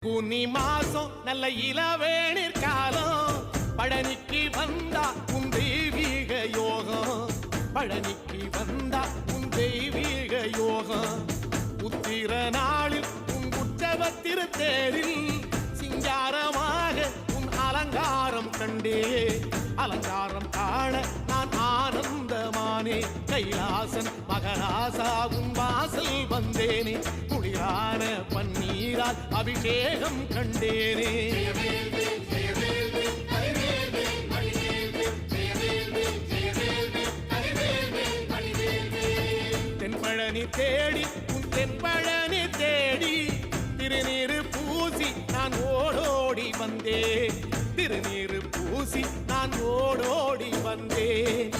குனி மாசம் நல்ல இளவேணிற் காலம் பழனிக்கு வந்தா உன் தெய்வீக யோகம் பழனிக்கு வந்தா உன் தெய்வீக யோகம் உத்திர நாளில் உன் உற்சவ தேரில் சிங்காரமாக உன் அலங்காரம் கண்டே அலங்காரம் காண நான் ஆனந்தமானே கைலாசன் மகராசா உன் வாசல் வந்தேனே குளிரான பன்னீரால் அபிஷேகம் கண்டேனே தென்பழனி தேடி உன் தென்பழனி தேடி திருநீரு பூசி நான் ஓடோடி வந்தேன் திருநீரு பூசி நான் ஓடோடி வந்தேன்